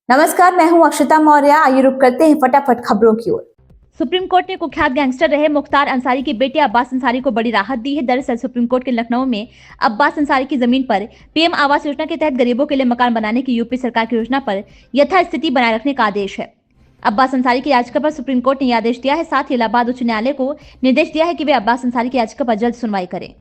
नमस्कार, मैं हूं अक्षता मौर्य। आइए रुक करते हैं फटाफट खबरों की ओर। सुप्रीम कोर्ट ने कुख्यात गैंगस्टर रहे मुख्तार अंसारी के बेटे अब्बास अंसारी को बड़ी राहत दी है। दरअसल सुप्रीम कोर्ट के लखनऊ में अब्बास अंसारी की जमीन पर पीएम आवास योजना के तहत गरीबों के लिए मकान बनाने की यूपी सरकार की योजना पर यथास्थिति बनाए रखने का आदेश है। अब्बास अंसारी की याचिका पर सुप्रीम कोर्ट ने यह आदेश दिया है। साथ ही इलाहाबाद उच्च न्यायालय को निर्देश दिया है कि वे अब्बास अंसारी की याचिका पर जल्द सुनवाई करें।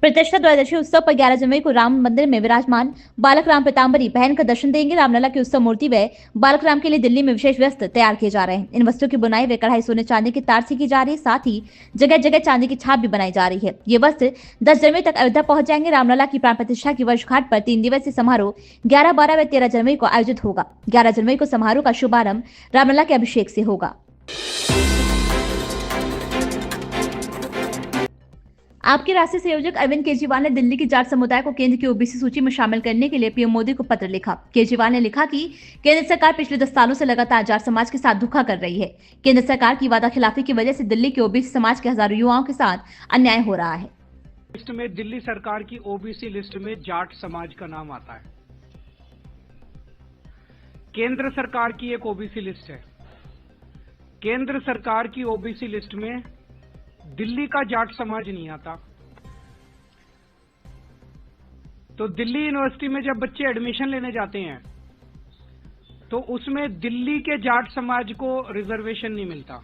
प्रतिष्ठा द्वादशी उत्सव पर 11 जनवरी को राम मंदिर में विराजमान बालक राम पीताम्बरी पहनकर दर्शन देंगे। रामलला की उत्सव मूर्ति व बालक राम के लिए दिल्ली में विशेष वस्त्र तैयार किए जा रहे हैं। इन वस्त्रों की बुनाई व कढ़ाई सोने चांदी की तार से की जा रही है। साथ ही जगह जगह चांदी की छाप भी बनाई जा रही है। ये वस्त्र 10 जनवरी तक अयोध्या पहुंच जाएंगे। रामलला की प्राण प्रतिष्ठा की वर्षगांठ पर 3 दिवसीय समारोह 11, 12 व 13 जनवरी को आयोजित होगा। 11 जनवरी को समारोह का शुभारंभ रामलला के अभिषेक से होगा। आपके राष्ट्रीय संयोजक अरविंद केजरीवाल ने दिल्ली की जाट समुदाय को केंद्र की ओबीसी सूची में शामिल करने के लिए पीएम मोदी को पत्र लिखा। केजरीवाल ने लिखा कि केंद्र सरकार पिछले 10 सालों से लगातार जाट समाज के साथ धोखा कर रही है। केंद्र सरकार की वादाखिलाफी की वजह से दिल्ली के ओबीसी समाज के हजारों युवाओं के साथ अन्याय हो रहा है। लिस्ट में दिल्ली सरकार की ओबीसी लिस्ट में जाट समाज का नाम आता है। केंद्र सरकार की एक ओबीसी लिस्ट है। केंद्र सरकार की ओबीसी लिस्ट में दिल्ली का जाट समाज नहीं आता। तो दिल्ली यूनिवर्सिटी में जब बच्चे एडमिशन लेने जाते हैं तो उसमें दिल्ली के जाट समाज को रिजर्वेशन नहीं मिलता।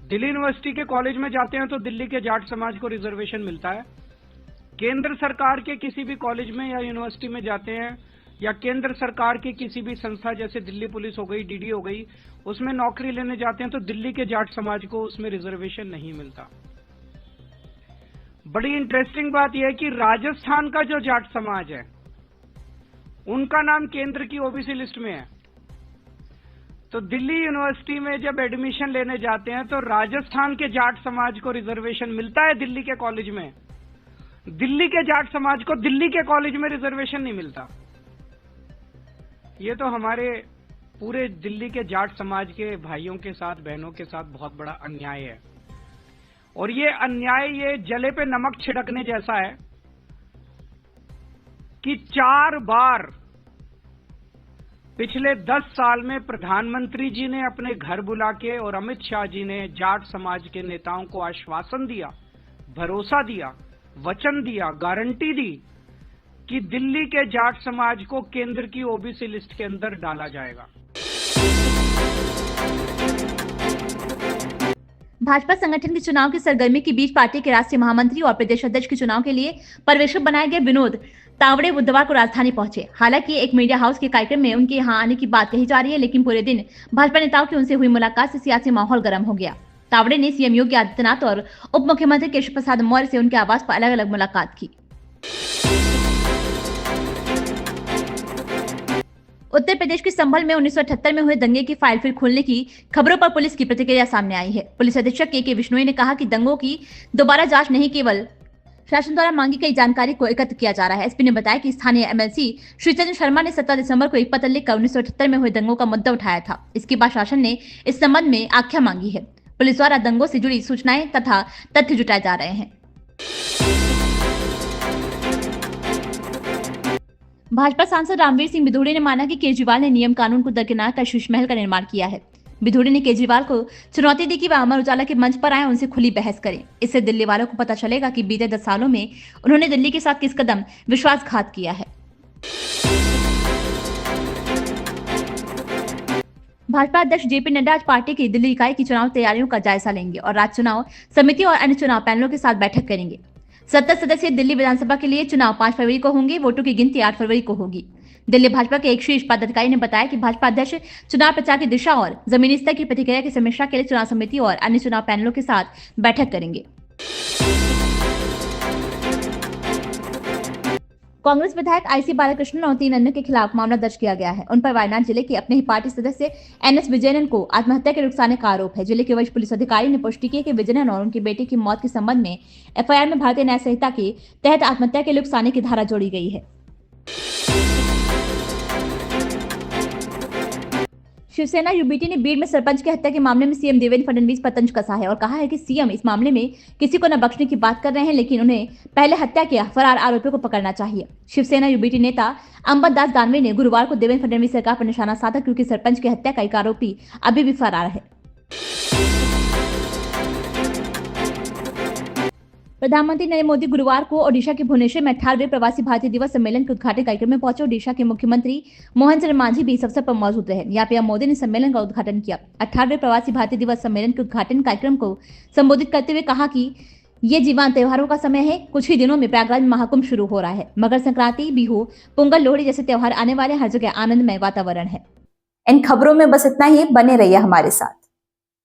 दिल्ली यूनिवर्सिटी के कॉलेज में जाते हैं तो दिल्ली के जाट समाज को रिजर्वेशन मिलता है। केंद्र सरकार के किसी भी कॉलेज में या यूनिवर्सिटी में जाते हैं या केंद्र सरकार की किसी भी संस्था जैसे दिल्ली पुलिस हो गई, डीडी हो गई, उसमें नौकरी लेने जाते हैं तो दिल्ली के जाट समाज को उसमें रिजर्वेशन नहीं मिलता। बड़ी इंटरेस्टिंग बात यह है कि राजस्थान का जो जाट समाज है उनका नाम केंद्र की ओबीसी लिस्ट में है। तो दिल्ली यूनिवर्सिटी में जब एडमिशन लेने जाते हैं तो राजस्थान के जाट समाज को रिजर्वेशन मिलता है दिल्ली के कॉलेज में। दिल्ली के जाट समाज को दिल्ली के कॉलेज में रिजर्वेशन नहीं मिलता। ये तो हमारे पूरे दिल्ली के जाट समाज के भाइयों के साथ, बहनों के साथ बहुत बड़ा अन्याय है। और ये अन्याय ये जले पे नमक छिड़कने जैसा है कि 4 बार पिछले 10 साल में प्रधानमंत्री जी ने अपने घर बुला के और अमित शाह जी ने जाट समाज के नेताओं को आश्वासन दिया, भरोसा दिया, वचन दिया, गारंटी दी कि दिल्ली के जाट समाज को केंद्र की ओबीसी लिस्ट के अंदर डाला जाएगा। भाजपा संगठन के चुनाव की सरगर्मी के बीच पार्टी के राष्ट्रीय महामंत्री और प्रदेश अध्यक्ष के चुनाव के लिए पर्यवेक्षक बनाए गए विनोद तावड़े बुधवार को राजधानी पहुंचे। हालांकि एक मीडिया हाउस के कार्यक्रम में उनके यहां आने की बात कही जा रही है, लेकिन पूरे दिन भाजपा नेताओं की उनसे हुई मुलाकात से सियासी माहौल गर्म हो गया। तावड़े ने सीएम योगी आदित्यनाथ और उप मुख्यमंत्री केशव प्रसाद मौर्य से उनके आवास पर अलग अलग मुलाकात की। उत्तर प्रदेश के संभल में 1978 में हुए दंगे की फाइल फिर खोलने की खबरों पर पुलिस की प्रतिक्रिया सामने आई है। पुलिस अधीक्षक के विश्नोई ने कहा कि दंगों की दोबारा जांच नहीं, केवल शासन द्वारा मांगी गई जानकारी को एकत्र किया जा रहा है। एसपी ने बताया कि स्थानीय एमएलसी श्रीचंद्र शर्मा ने 17 दिसंबर को एक पत्र लिखकर 1978 में हुए दंगों का मुद्दा उठाया था। इसके बाद शासन ने इस संबंध में आख्या मांगी है। पुलिस द्वारा दंगों से जुड़ी सूचनाएं तथा तथ्य जुटाए जा रहे हैं। भाजपा सांसद रामवीर सिंह बिधूड़ी ने माना कि केजरीवाल ने नियम कानून को दरकिनार कर शीश महल का निर्माण किया है। बिधूड़ी ने केजरीवाल को चुनौती दी कि वह अमर उजाला के मंच पर आए, उनसे खुली बहस करें। इससे दिल्ली वालों को पता चलेगा कि बीते 10 सालों में उन्होंने दिल्ली के साथ किस कदम विश्वासघात किया है। भाजपा अध्यक्ष जेपी नड्डा आज पार्टी की दिल्ली इकाई की चुनाव तैयारियों का जायजा लेंगे और राज्य चुनाव समिति और अन्य चुनाव पैनलों के साथ बैठक करेंगे। 70 सदस्यीय दिल्ली विधानसभा के लिए चुनाव 5 फरवरी को होंगे। वोटों की गिनती 8 फरवरी को होगी। दिल्ली भाजपा के एक शीर्ष पदाधिकारी ने बताया कि भाजपा अध्यक्ष चुनाव प्रचार की दिशा और जमीनी स्तर की प्रतिक्रिया की समीक्षा के लिए चुनाव समिति और अन्य चुनाव पैनलों के साथ बैठक करेंगे। कांग्रेस विधायक आईसी बालाकृष्णन और 3 अन्य के खिलाफ मामला दर्ज किया गया है। उन पर वायनाड जिले के अपने ही पार्टी सदस्य एनएस विजयन को आत्महत्या के रुकसाने का आरोप है। जिले के वरिष्ठ पुलिस अधिकारी ने पुष्टि की कि विजयन और उनके बेटे की मौत के संबंध में एफआईआर में भारतीय न्याय संहिता के तहत आत्महत्या के रुकसाने की धारा जोड़ी गई है। शिवसेना यूबीटी ने बीड़ में सरपंच की हत्या के मामले में सीएम देवेंद्र फडणवीस पर तंज कसा है और कहा है कि सीएम इस मामले में किसी को न बख्शने की बात कर रहे हैं, लेकिन उन्हें पहले हत्या के फरार आरोपियों को पकड़ना चाहिए। शिवसेना यूबीटी नेता अंबर दास दानवे ने गुरुवार को देवेंद्र फडणवीस सरकार पर निशाना साधा, क्योंकि सरपंच की हत्या का एक आरोपी अभी भी फरार है। प्रधानमंत्री नरेंद्र मोदी गुरुवार को ओडिशा के भुवनेश्वर में 18वें प्रवासी भारतीय दिवस सम्मेलन के उद्घाटन कार्यक्रम में पहुंचे। ओडिशा के मुख्यमंत्री मोहन चरण मांझी भी इस अवसर पर मौजूद रहे। यहाँ पीएम मोदी ने सम्मेलन का उद्घाटन किया। 18वें प्रवासी भारतीय दिवस सम्मेलन के उद्घाटन कार्यक्रम को संबोधित करते हुए कहा कि ये जीवन त्योहारों का समय है। कुछ ही दिनों में प्रयागराज में महाकुंभ शुरू हो रहा है। मकर संक्रांति, बिहू, पोंगल, लोहड़ी जैसे त्योहार आने वाले, हर जगह आनंदमय वातावरण है। इन खबरों में बस इतना ही। बने रहिए हमारे साथ।